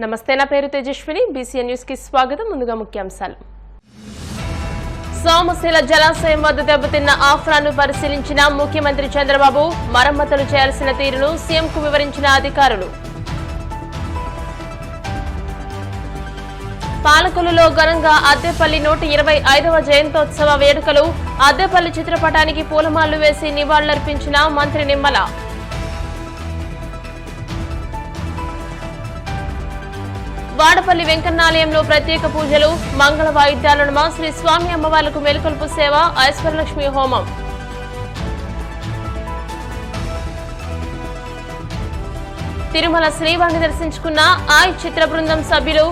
నమస్తే, నా పేరు తేజస్విని. బీసీఎన్ న్యూస్ కి స్వాగతం. ముందుగా ముఖ్యాంశాలు. సోమశిల జలాశయం వద్ద దెబ్బతిన్న ఆఫ్రాను పరిశీలించిన ముఖ్యమంత్రి చంద్రబాబు. మరమ్మతులు చేయాల్సిన తీరును సీఎంకు వివరించిన అధికారులు. పాలకొల్లులో ఘనంగా అద్దెపల్లి 125వ జయంతోత్సవ వేడుకలు. అద్దెపల్లి చిత్రపటానికి పూలమాలలు వేసి నివాళులర్పించిన మంత్రి నిమ్మల. వాడపల్లి వెంకన్నాలయంలో ప్రత్యేక పూజలు. మంగళ వాయిద్యాల నడుమ శ్రీ స్వామి అమ్మవార్లకు మేలుకొల్పు సేవ, ఐశ్వర్యలక్ష్మి హోమం. తిరుమల శ్రీవారిని దర్శించుకున్న ఆయ్ చిత్ర బృందం సభ్యులు.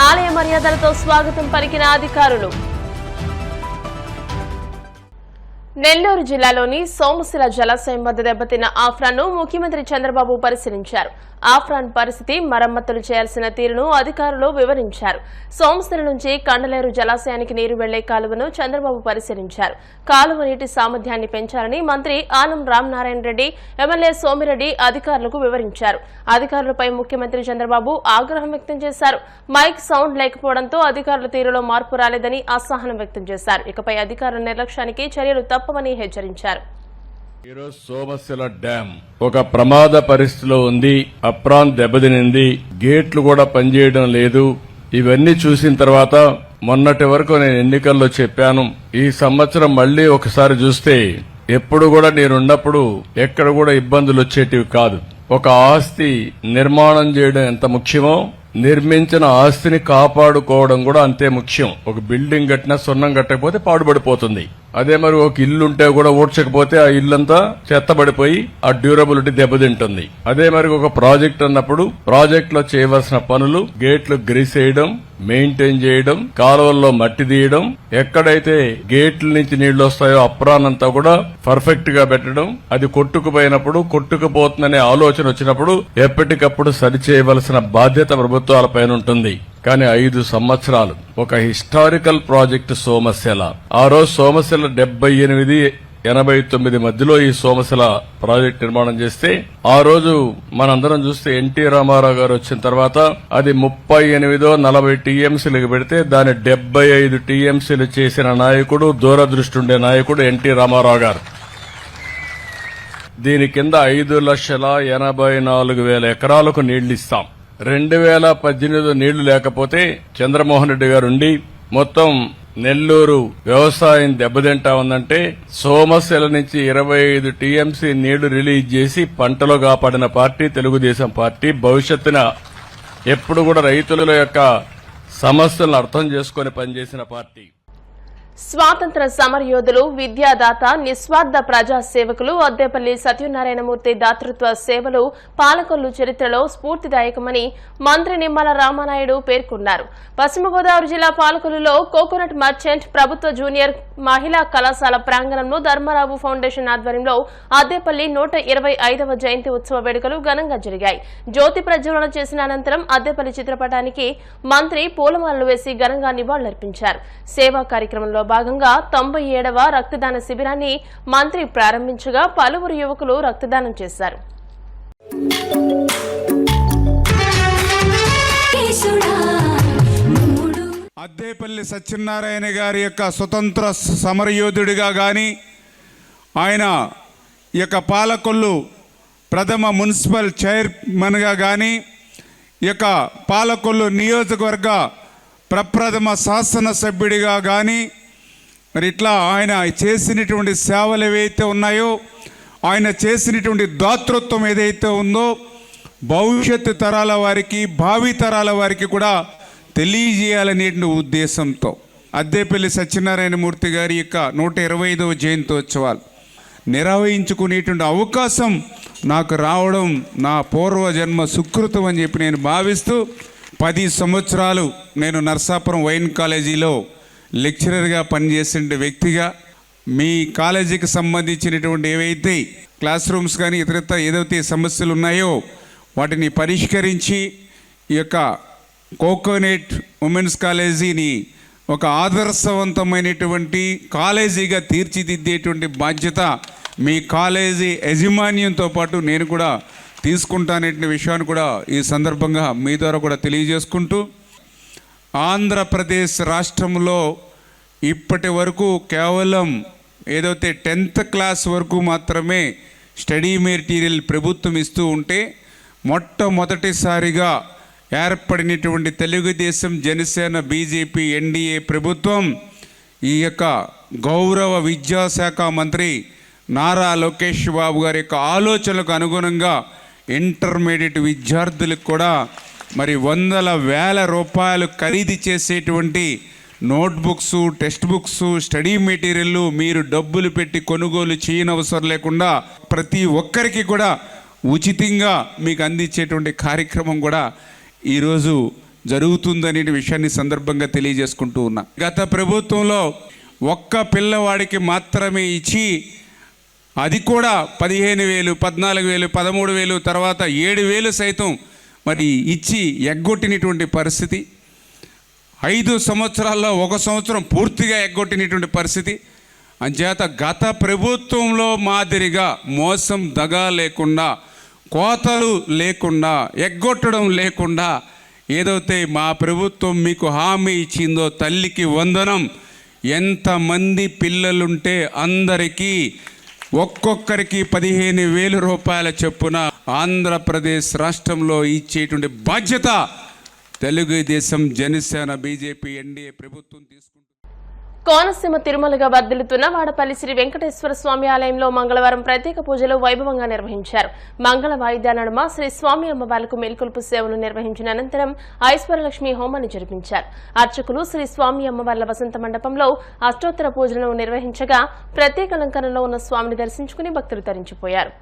ఆలయ మర్యాదలతో స్వాగతం పలికిన అధికారులు. నెల్లూరు జిల్లాలోని సోమశిల జలాశయం వద్ద దెబ్బతిన్న ఆఫ్రాన్ను ముఖ్యమంత్రి చంద్రబాబు పరిశీలించారు. ఆఫ్రాన్ పరిస్థితి, మరమ్మతులు చేయాల్సిన తీరును అధికారులు వివరించారు. సోమశిల నుంచి కండలేరు జలాశయానికి నీరు వెళ్లే కాలువను చంద్రబాబు పరిశీలించారు. కాలువ నీటి సామర్థ్యాన్ని పెంచాలని మంత్రి ఆనం రామనారాయణ రెడ్డి, ఎమ్మెల్యే సోమిరెడ్డి అధికారులకు వివరించారు. అధికారులపై ముఖ్యమంత్రి చంద్రబాబు ఆగ్రహం వ్యక్తం చేశారు. మైక్ సౌండ్ లేకపోవడంతో అధికారుల తీరులో మార్పు రాలేదని అసహనం వ్యక్తం చేశారు. ఇకపై అధికారుల నిర్లక్ష్యానికి చర్యలు తప్పవని హెచ్చరించారు. ఈరోజు సోమశిల డ్యాం ఒక ప్రమాద పరిస్థితిలో ఉంది. అప్రాన్ దెబ్బతినింది, గేట్లు కూడా పనిచేయడం లేదు. ఇవన్నీ చూసిన తర్వాత మొన్నటి వరకు నేను ఎన్నికల్లో చెప్పాను, ఈ సంవత్సరం మళ్లీ ఒకసారి చూస్తే ఎప్పుడు కూడా నేనున్నప్పుడు ఎక్కడ కూడా ఇబ్బందులు వచ్చేటివి కాదు. ఒక ఆస్తి నిర్మాణం చేయడం ఎంత ముఖ్యమో, నిర్మించిన ఆస్తిని కాపాడుకోవడం కూడా అంతే ముఖ్యం. ఒక బిల్డింగ్ కట్టినా సున్నం కట్టకపోతే పాడుపడిపోతుంది. అదే మరి ఒక ఇల్లుంటే కూడా ఊడ్చకపోతే ఆ ఇల్లంతా చెత్తబడిపోయి ఆ డ్యూరబిలిటీ దెబ్బతింటుంది. అదే మరి ఒక ప్రాజెక్ట్ అన్నప్పుడు ప్రాజెక్ట్ లో చేయవలసిన పనులు, గేట్లు గ్రీసేయడం, మెయింటైన్ చేయడం, కాలువల్లో మట్టి తీయడం, ఎక్కడైతే గేట్ల నుంచి నీళ్లు వస్తాయో అప్రాన్ అంతా కూడా పర్ఫెక్ట్ గా పెట్టడం, అది కొట్టుకుపోయినప్పుడు కొట్టుకుపోతుందనే ఆలోచన వచ్చినప్పుడు ఎప్పటికప్పుడు సరిచేయవలసిన బాధ్యత ప్రభుత్వాలపైన ఉంటుంది. కానీ 5 సంవత్సరాలు ఒక హిస్టారికల్ ప్రాజెక్టు సోమశిల. ఆ రోజు సోమశిల 78-89 మధ్యలో ఈ సోమశిల ప్రాజెక్టు నిర్మాణం చేస్తే, ఆ రోజు మనందరం చూస్తే ఎన్టీ రామారావు గారు వచ్చిన తర్వాత అది 38-40 టీఎంసీలకు పెడితే దాన్ని 75 టీఎంసీలు చేసిన నాయకుడు, దూరదృష్టి ఉండే నాయకుడు ఎన్టీ రామారావు గారు. దీని కింద 5,84,000 ఎకరాలకు నీళ్లు ఇస్తాం. 2018 నీళ్లు లేకపోతే చంద్రమోహన్ రెడ్డి గారు ఉండి మొత్తం నెల్లూరు వ్యవసాయం దెబ్బతింటా ఉందంటే సోమశిల నుంచి 25 టీఎంసీ నీళ్లు రిలీజ్ చేసి పంటలో కాపాడిన పార్టీ తెలుగుదేశం పార్టీ. భవిష్యత్తున ఎప్పుడు కూడా రైతుల యొక్క సమస్యలను అర్థం చేసుకుని పనిచేసిన పార్టీ. స్వాతంత్ర సమరయోధులు, విద్యాదాత, నిస్వార్థ ప్రజా సేవకులు అద్దెపల్లి సత్యనారాయణమూర్తి దాతృత్వ సేవలు పాలకొల్లు చరిత్రలో స్ఫూర్తిదాయకమని మంత్రి నిమ్మల రామానాయుడు పేర్కొన్నారు. పశ్చిమ గోదావరి జిల్లా పాలకొల్లులో కోకోనట్ మర్చెంట్ ప్రభుత్వ జూనియర్ మహిళా కళాశాల ప్రాంగణంలో ధర్మారావు ఫౌండేషన్ ఆధ్వర్యంలో అద్దెపల్లి 125వ జయంతి ఉత్సవ వేడుకలు ఘనంగా జరిగాయి. జ్యోతి ప్రజ్వలన చేసిన అనంతరం అద్దెపల్లి చిత్రపటానికి మంత్రి పూలమాలలు వేసి ఘనంగా నివాళులర్పించారు. సేవా కార్యక్రమంలో భాగంగా 97వ రక్తదాన శిబిరాన్ని మంత్రి ప్రారంభించగా పలువురు యువకులు రక్తదానం చేశారు. అద్దేపల్లి సత్యనారాయణ గారి యొక్క స్వతంత్ర సమరయోధుడిగా గాని, ఆయన ఈ యొక్క పాలకొల్లు ప్రథమ మున్సిపల్ చైర్మన్గా గాని, ఈ యొక్క పాలకొల్లు నియోజకవర్గ ప్రప్రథమ శాసనసభ్యుడిగా గాని, మరి ఇట్లా ఆయన చేసినటువంటి సేవలు ఏవైతే ఉన్నాయో, ఆయన చేసినటువంటి దాతృత్వం ఏదైతే ఉందో భవిష్యత్తు తరాల వారికి, భావి తరాల వారికి కూడా తెలియజేయాలనే ఉద్దేశంతో అద్దేపల్లి సత్యనారాయణమూర్తి గారి యొక్క 125వ జయంతోత్సవాలు నిర్వహించుకునేటువంటి అవకాశం నాకు రావడం నా పూర్వజన్మ సుకృతం అని చెప్పి నేను భావిస్తూ 10 సంవత్సరాలు నేను నర్సాపురం వైన్ కాలేజీలో లెక్చరర్గా పనిచేసే వ్యక్తిగా మీ కాలేజీకి సంబంధించినటువంటి ఏవైతే క్లాస్ రూమ్స్ కానీ ఇతరత్ర ఏదైతే సమస్యలు ఉన్నాయో వాటిని పరిష్కరించి ఈ యొక్క కోకోనట్ ఉమెన్స్ కాలేజీని ఒక ఆదర్శవంతమైనటువంటి కాలేజీగా తీర్చిదిద్దేటువంటి బాధ్యత మీ కాలేజీ యాజమాన్యంతో పాటు నేను కూడా తీసుకుంటాననే విషయాన్ని కూడా ఈ సందర్భంగా మీ ద్వారా కూడా తెలియజేసుకుంటూ, ఆంధ్రప్రదేశ్ రాష్ట్రంలో ఇప్పటి వరకు కేవలం ఏదైతే 10th క్లాస్ వరకు మాత్రమే స్టడీ మెటీరియల్ ప్రభుత్వం ఇస్తూ ఉంటే, మొట్టమొదటిసారిగా ఏర్పడినటువంటి తెలుగుదేశం, జనసేన, బీజేపీ ఎన్డీఏ ప్రభుత్వం ఈ యొక్క గౌరవ విద్యాశాఖ మంత్రి నారా లోకేష్ బాబు గారి యొక్క ఆలోచనలకు అనుగుణంగా ఇంటర్మీడియట్ విద్యార్థులకు కూడా మరి వందల వేల రూపాయలు ఖరీదు చేసేటువంటి notebooks, text books, study material మీరు డబ్బులు పెట్టి కొనుగోలు చేయనవసరం లేకుండా ప్రతి ఒక్కరికి కూడా ఉచితంగా మీకు అందించేటువంటి కార్యక్రమం కూడా ఈరోజు జరుగుతుందనే విషయాన్ని సందర్భంగా తెలియజేసుకుంటూ ఉన్నా. గత ప్రభుత్వంలో ఒక్క పిల్లవాడికి మాత్రమే ఇచ్చి, అది కూడా 15,000, 14,000, 13,000 తర్వాత 7,000 సైతం మరి ఇచ్చి ఎగ్గొట్టినటువంటి పరిస్థితి. 5 సంవత్సరాల్లో 1 సంవత్సరం పూర్తిగా ఎగ్గొట్టినటువంటి పరిస్థితి. అంచేత గత ప్రభుత్వంలో మాదిరిగా మోసం, దగా లేకుండా, కోతలు లేకుండా, ఎగ్గొట్టడం లేకుండా ఏదైతే మా ప్రభుత్వం మీకు హామీ ఇచ్చిందో తల్లికి వందనం, ఎంతమంది పిల్లలుంటే అందరికీ ఒక్కొక్కరికి 15,000 రూపాయల చొప్పున ఆంధ్రప్రదేశ్ రాష్ట్రంలో ఇచ్చేటువంటి బాధ్యత తెలుగుదేశం, జనసేన, బీజేపీ ఎన్డీఏ ప్రభుత్వం తీసుకుంటుంది. కోనసీమ తిరుమలగా వర్ధిల్లుతున్న వాడపల్లి శ్రీ వెంకటేశ్వర స్వామి ఆలయంలో మంగళవారం ప్రత్యేక పూజలు వైభవంగా నిర్వహించారు. మంగళ వాయిద్యాల నడుమ శ్రీ స్వామి అమ్మవార్లకు మేల్కొల్పు సేవలు నిర్వహించిన అనంతరం ఐశ్వర్యలక్ష్మి హోమాన్ని జరిపించారు. అర్చకులు శ్రీ స్వామి అమ్మవార్ల వసంత మండపంలో అష్టోత్తర పూజలను నిర్వహించగా ప్రత్యేక అలంకరణలో ఉన్న స్వామిని దర్శించుకుని భక్తులు తరించిపోయారు.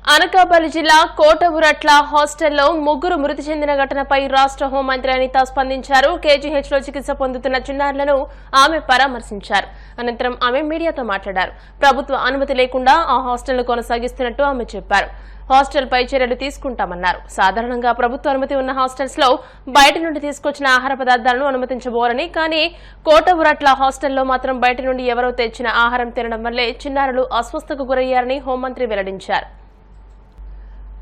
అనకాపల్లి జిల్లా కోటవురట్ల హాస్టల్లో 3 మృతి చెందిన ఘటనపై రాష్ట్ర హోంమంత్రి అనిత స్పందించారు. కేజీహెచ్లో చికిత్స పొందుతున్న చిన్నారులను ఆమె పరామర్శించారు. అనంతరం ఆమె మీడియాతో మాట్లాడారు. ప్రభుత్వ అనుమతి లేకుండా ఆ హాస్టల్ను కొనసాగిస్తున్నట్టు ఆమె చెప్పారు. హాస్టల్పై చర్యలు తీసుకుంటామన్నారు. సాధారణంగా ప్రభుత్వ అనుమతి ఉన్న హాస్టల్స్ లో బయట నుండి తీసుకొచ్చిన ఆహార పదార్థాలను అనుమతించబోరని, కానీ కోటవురట్ల హాస్టల్లో మాత్రం బయట నుండి ఎవరో తెచ్చిన ఆహారం తినడం వల్లే చిన్నారులు అస్వస్థకు గురయ్యారని హోంమంత్రి వెల్లడించారు.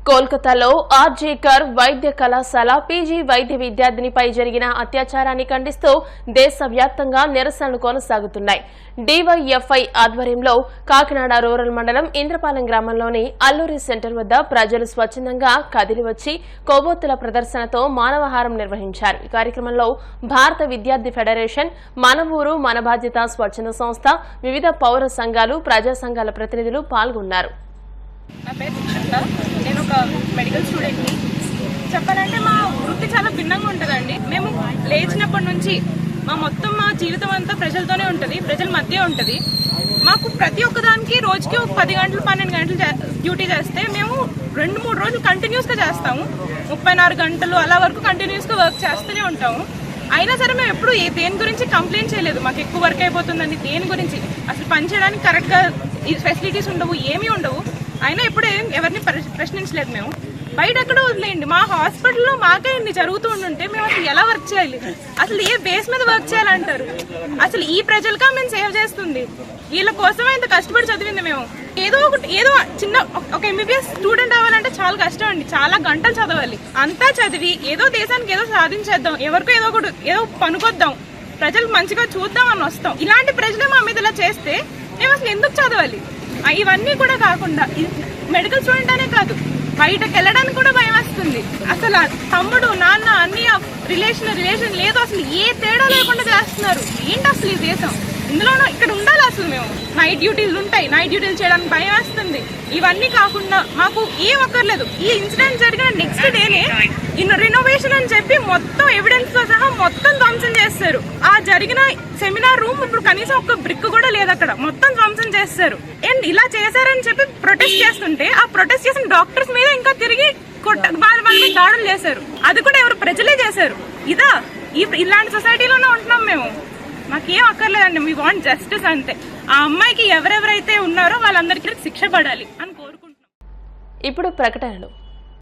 కోల్కతాలో ఆర్జీకర్ వైద్య కళాశాల పీజీ వైద్య విద్యార్థినిపై జరిగిన అత్యాచారాన్ని ఖండిస్తూ దేశవ్యాప్తంగా నిరసనలు కొనసాగుతున్నాయి. డీవైఎఫ్ఐ ఆధ్వర్యంలో కాకినాడ రూరల్ మండలం ఇంద్రపాలెం గ్రామంలోని అల్లూరి సెంటర్ వద్ద ప్రజలు స్వచ్ఛందంగా కదిలివచ్చి కొవ్వొత్తుల ప్రదర్శనతో మానవహారం నిర్వహించారు. ఈ కార్యక్రమంలో భారత విద్యార్థి ఫెడరేషన్, మన ఊరు మన బాధ్యత స్వచ్ఛంద సంస్థ, వివిధ పౌర సంఘాలు, ప్రజా సంఘాల ప్రతినిధులు పాల్గొన్నారు. నా పేరు సుష్మిత. నేను ఒక మెడికల్ స్టూడెంట్ని. చెప్పాలంటే మా వృత్తి చాలా భిన్నంగా ఉంటుందండి. మేము లేచినప్పటి నుంచి మా జీవితం అంతా ప్రజలతోనే ఉంటుంది, ప్రజల మధ్య ఉంటుంది. మాకు ప్రతి ఒక్కదానికి రోజుకి ఒక 10 గంటలు 12 గంటలు డ్యూటీ చేస్తే మేము 2-3 రోజులు కంటిన్యూస్గా చేస్తాము. 34 గంటలు అలా వరకు కంటిన్యూస్గా వర్క్ చేస్తూనే ఉంటాము. అయినా సరే మేము ఎప్పుడు దేని గురించి కంప్లైంట్ చేయలేదు. మాకు ఎక్కువ వర్క్ అయిపోతుందండి, దేని గురించి అసలు పని చేయడానికి కరెక్ట్గా ఫెసిలిటీస్ ఉండవు, ఏమీ ఉండవు. అయినా ఎప్పుడు ఎవరిని ప్రశ్నించలేదు. మేము బయట ఎక్కడ వదిలేయండి, మా హాస్పిటల్లో మాకే ఇన్ని జరుగుతూ ఉంటుంటే మేము అసలు ఎలా వర్క్ చేయాలి, అసలు ఏ బేస్ మీద వర్క్ చేయాలంటారు. అసలు ఈ ప్రజలుగా మేము సేవ్ చేస్తుంది, వీళ్ళ కోసమే ఇంత కష్టపడి చదివింది. మేము ఏదో చిన్న ఒక ఎంబీబీఎస్ స్టూడెంట్ అవ్వాలంటే చాలా కష్టం అండి, చాలా గంటలు చదవాలి. అంతా చదివి ఏదో దేశానికి ఏదో సాధించేద్దాం, ఎవరికో ఏదో పనుకొద్దాం, ప్రజలకు మంచిగా చూద్దాం అని వస్తాం. ఇలాంటి ప్రజలే మా మీద ఇలా చేస్తే మేము అసలు ఎందుకు చదవాలి? ఇవన్నీ కూడా కాకుండా మెడికల్ స్టూడెంట్ అనే కాదు, బయటకు వెళ్ళడానికి కూడా భయం వస్తుంది. అసలు తమ్ముడు, నాన్న, అన్నయ్య రిలేషన్ లేదు, అసలు ఏ తేడా లేకుండా చేస్తున్నారు. ఏంటి అసలు ఈ దేశం? ఇందులోనూ ఇక్కడ ఉండాలి. అసలు మేము నైట్ డ్యూటీలు ఉంటాయి, నైట్ డ్యూటీలు చేయడానికి భయం వేస్తుంది. ఇవన్నీ కాకుండా మాకు ఏం అక్కర్లేదు. ఈ ఇన్సిడెంట్ జరిగిన నెక్స్ట్ డేనే రినోవేషన్ అని చెప్పి మొత్తం ఎవిడెన్స్ తో సహా మొత్తం ధ్వంసం చేస్తారు. ఆ జరిగిన సెమినార్ రూమ్ ఇప్పుడు కనీసం ఒక్క బ్రిక్ కూడా లేదు, అక్కడ మొత్తం ధ్వంసం చేస్తారు. అండ్ ఇలా చేశారని చెప్పి ప్రొటెస్ట్ చేస్తుంటే ఆ ప్రొటెస్ట్ చేసిన డాక్టర్స్ మీద ఇంకా తిరిగి వాళ్ళ మీద దాడులు చేశారు. అది కూడా ఎవరు? ప్రజలే చేశారు. ఇలాంటి సొసైటీలోనే ఉంటున్నాం మేము. మాకేం అక్కర్లేదండి, వీ వాంట్ జస్టిస్ అంతే. ఆ అమ్మాయికి ఎవరెవరైతే ఉన్నారో వాళ్ళందరికీ శిక్ష పడాలి అని కోరుకుంటున్నాం. ఇప్పుడు ప్రకటనలు.